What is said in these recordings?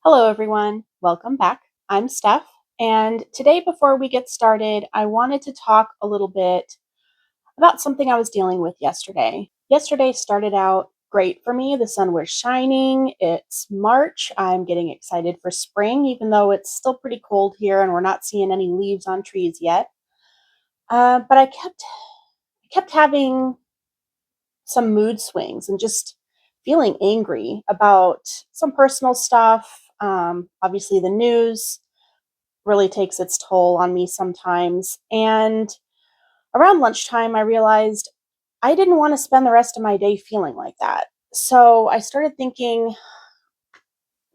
Hello, everyone. Welcome back. I'm Steph. And today, before we get started, I wanted to talk a little bit about something I was dealing with yesterday. Yesterday started out great for me. The sun was shining. It's March. I'm getting excited for spring, even though it's still pretty cold here and we're not seeing any leaves on trees yet. But I kept having some mood swings and just feeling angry about some personal stuff. Obviously, the news really takes its toll on me sometimes. And around lunchtime, I realized I didn't want to spend the rest of my day feeling like that. So I started thinking,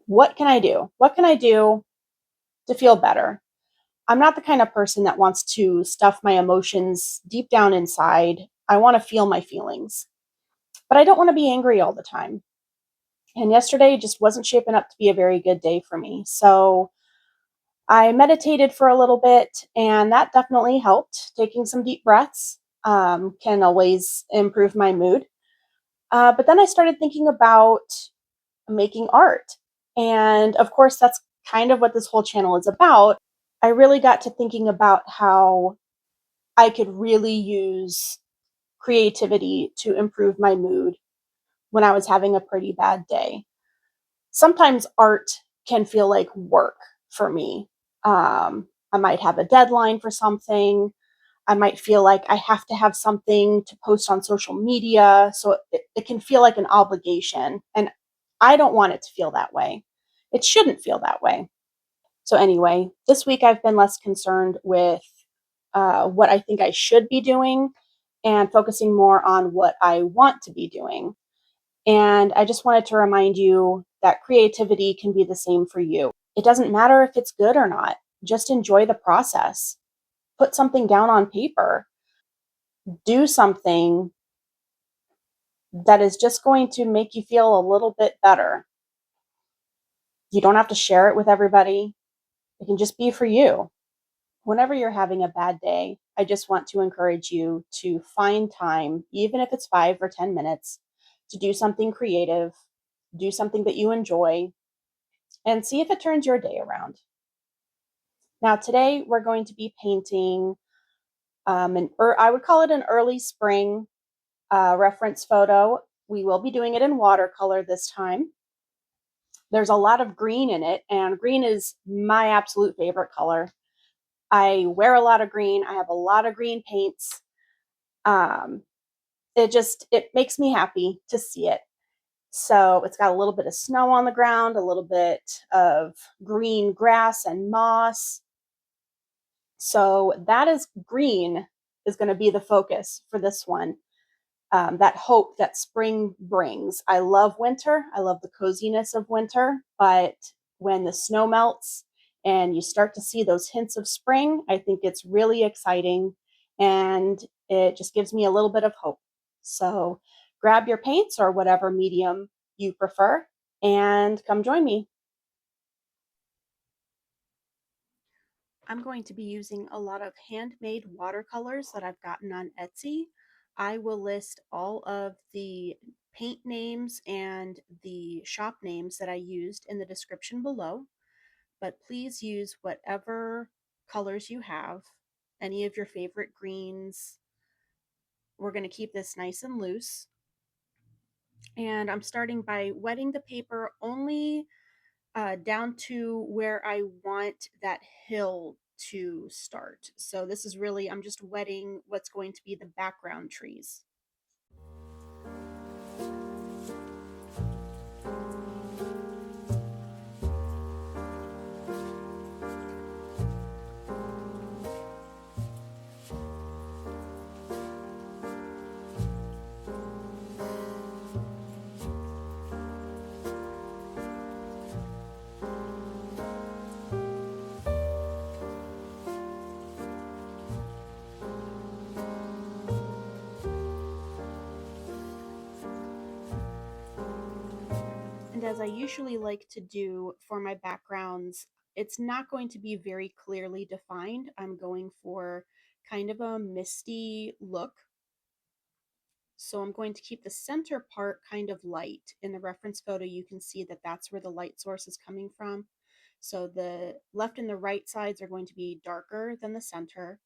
what can I do? What can I do to feel better? I'm not the kind of person that wants to stuff my emotions deep down inside. I want to feel my feelings, but I don't want to be angry all the time. And yesterday just wasn't shaping up to be a very good day for me. So I meditated for a little bit, and that definitely helped. Taking some deep breaths can always improve my mood. But then I started thinking about making art. And of course, that's kind of what this whole channel is about. I really got to thinking about how I could really use creativity to improve my mood when I was having a pretty bad day. Sometimes art can feel like work for me. I might have a deadline for something. I might feel like I have to have something to post on social media. So it can feel like an obligation. And I don't want it to feel that way. It shouldn't feel that way. So, anyway, this week I've been less concerned with what I think I should be doing and focusing more on what I want to be doing. And I just wanted to remind you that creativity can be the same for you. It doesn't matter if it's good or not, just enjoy the process. Put something down on paper, do something that is just going to make you feel a little bit better. You don't have to share it with everybody, it can just be for you. Whenever you're having a bad day, I just want to encourage you to find time, even if it's 5 or 10 minutes, to do something creative, do something that you enjoy, and see if it turns your day around. Now, today we're going to be painting I would call it an early spring reference photo. We will be doing it in watercolor this time. There's a lot of green in it, and green is my absolute favorite color. I wear a lot of green. I have a lot of green paints. Um, it makes me happy to see it. So it's got a little bit of snow on the ground, a little bit of green grass and moss. So that is green is going to be the focus for this one. That hope that spring brings. I love winter. I love the coziness of winter, but when the snow melts and you start to see those hints of spring, I think it's really exciting and it just gives me a little bit of hope. So grab your paints or whatever medium you prefer and come join me. I'm going to be using a lot of handmade watercolors that I've gotten on Etsy. I will list all of the paint names and the shop names that I used in the description below, but please use whatever colors you have, any of your favorite greens. We're going to keep this nice and loose. And I'm starting by wetting the paper only down to where I want that hill to start. So this is really, I'm just wetting what's going to be the background trees. And as I usually like to do for my backgrounds, it's not going to be very clearly defined. I'm going for kind of a misty look. So I'm going to keep the center part kind of light. In the reference photo, you can see that that's where the light source is coming from. So the left and the right sides are going to be darker than the center.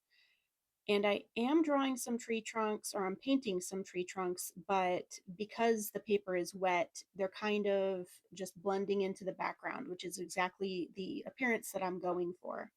And I am drawing some tree trunks, or I'm painting some tree trunks, but because the paper is wet, they're kind of just blending into the background, which is exactly the appearance that I'm going for.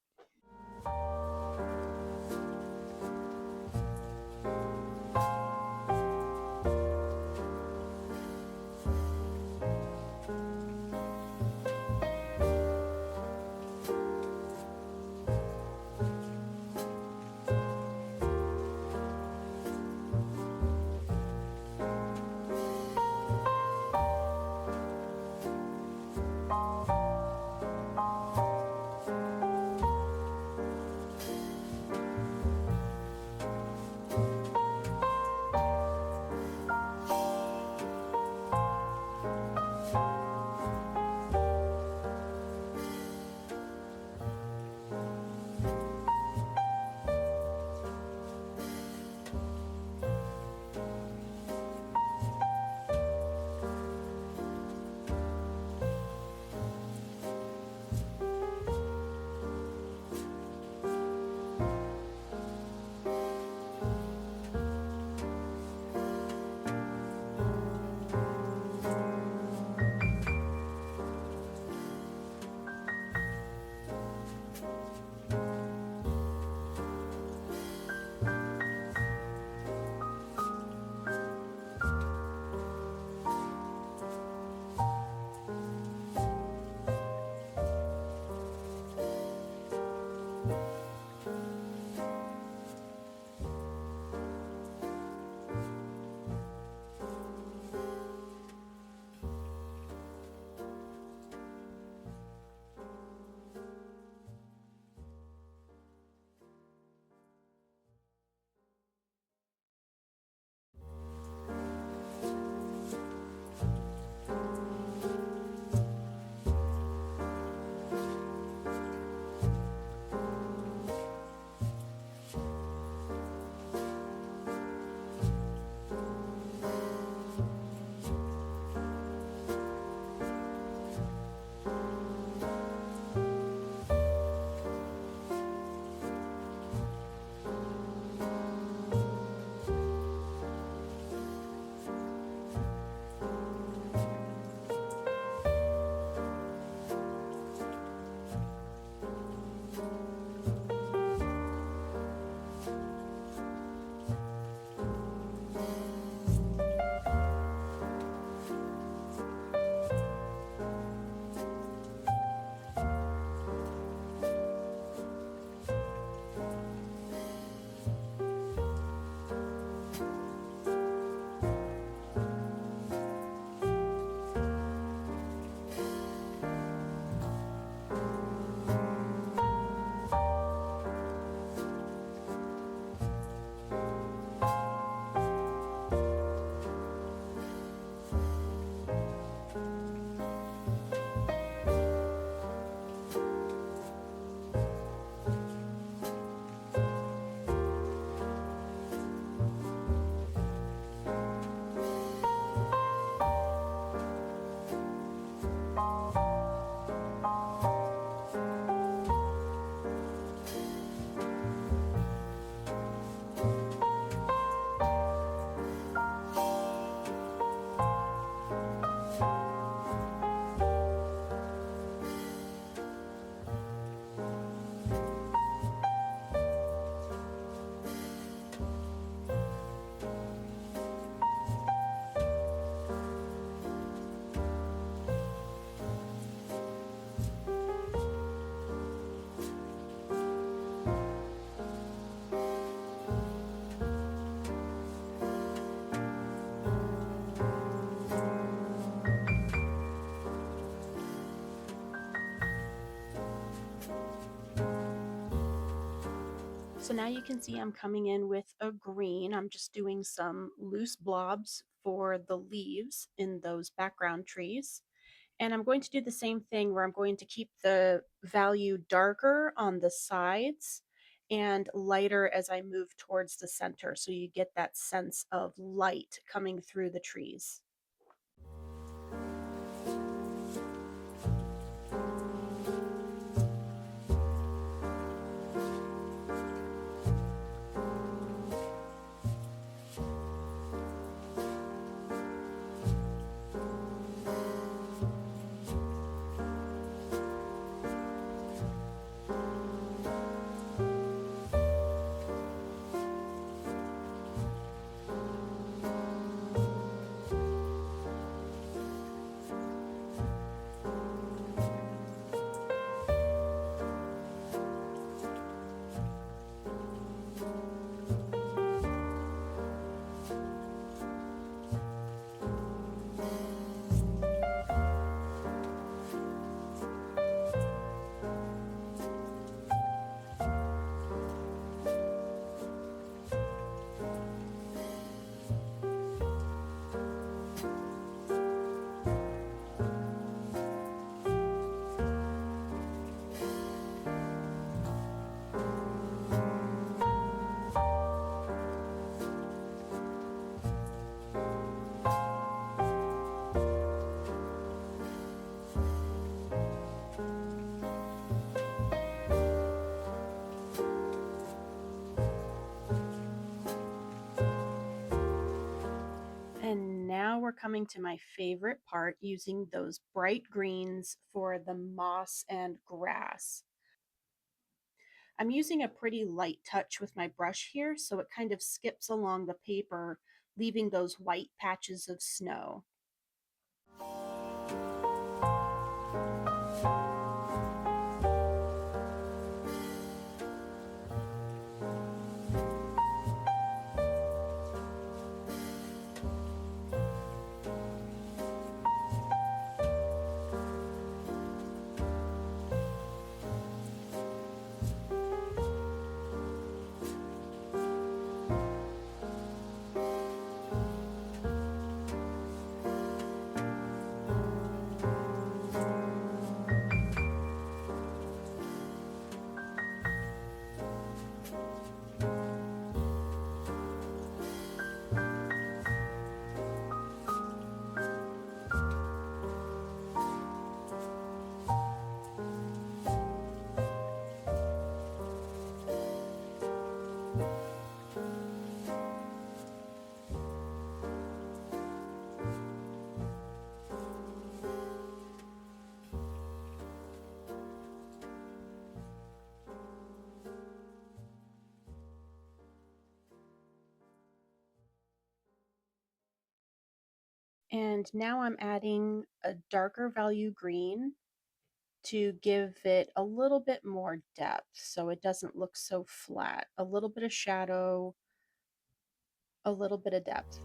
So now you can see I'm coming in with a green. I'm just doing some loose blobs for the leaves in those background trees. And I'm going to do the same thing where I'm going to keep the value darker on the sides and lighter as I move towards the center. So you get that sense of light coming through the trees. And now we're coming to my favorite part, using those bright greens for the moss and grass. I'm using a pretty light touch with my brush here, so it kind of skips along the paper, leaving those white patches of snow. And now I'm adding a darker value green to give it a little bit more depth so it doesn't look so flat. A little bit of shadow, a little bit of depth.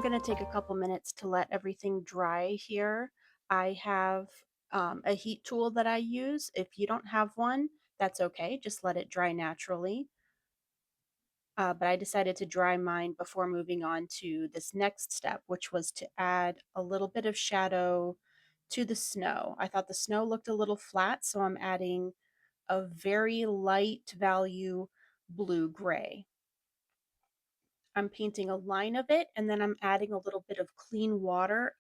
going to take a couple minutes to let everything dry here. I have a heat tool that I use. If you don't have one, that's okay. Just let it dry naturally. But I decided to dry mine before moving on to this next step, which was to add a little bit of shadow to the snow. I thought the snow looked a little flat, so I'm adding a very light value blue-gray. I'm painting a line of it, and then I'm adding a little bit of clean water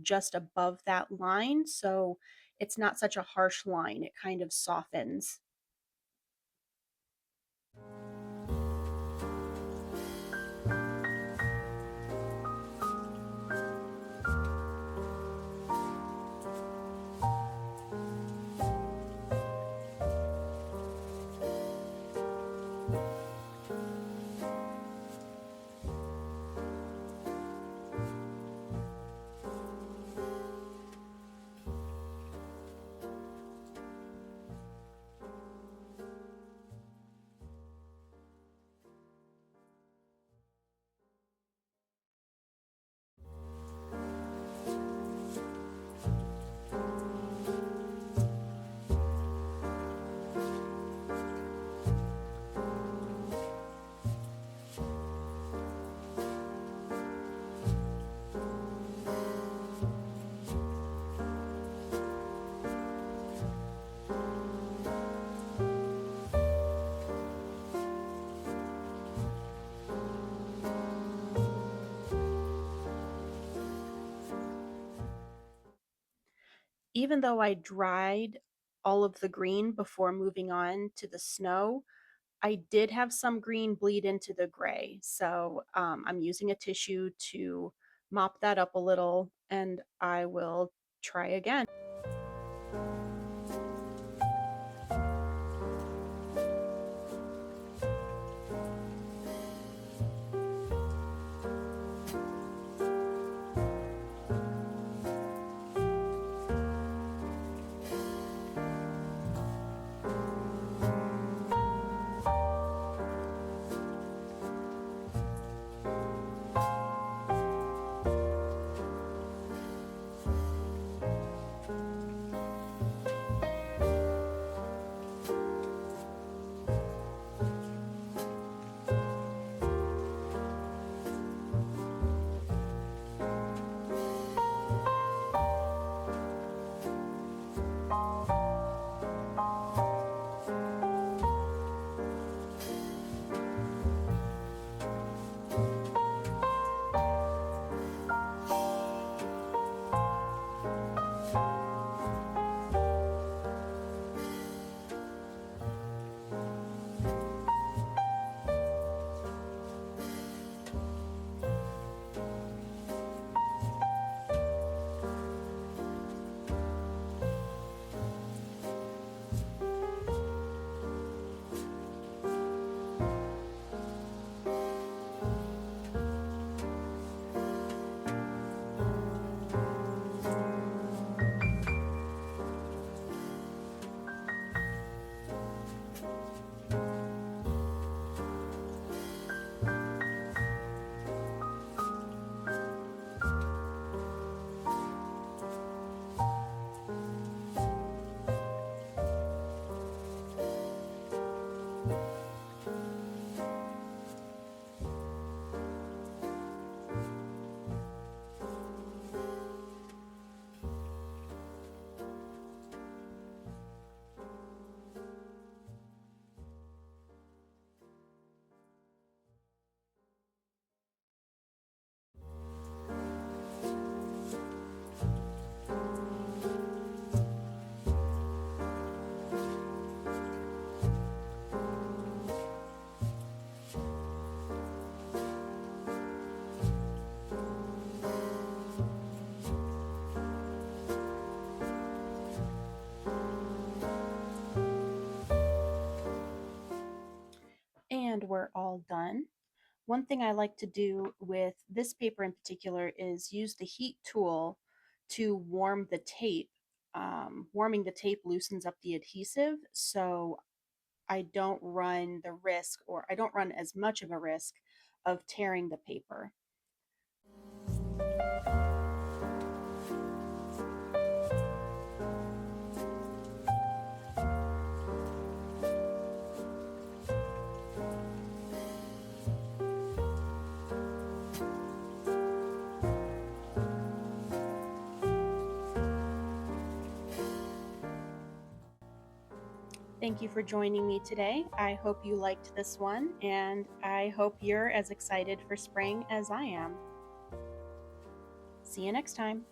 just above that line, so it's not such a harsh line. It kind of softens. Even though I dried all of the green before moving on to the snow, I did have some green bleed into the gray. So I'm using a tissue to mop that up a little, and I will try again. And we're all done. One thing I like to do with this paper in particular is use the heat tool to warm the tape. Warming the tape loosens up the adhesive, so I don't run the risk, or I don't run as much of a risk of tearing the paper. Thank you for joining me today. I hope you liked this one, and I hope you're as excited for spring as I am. See you next time.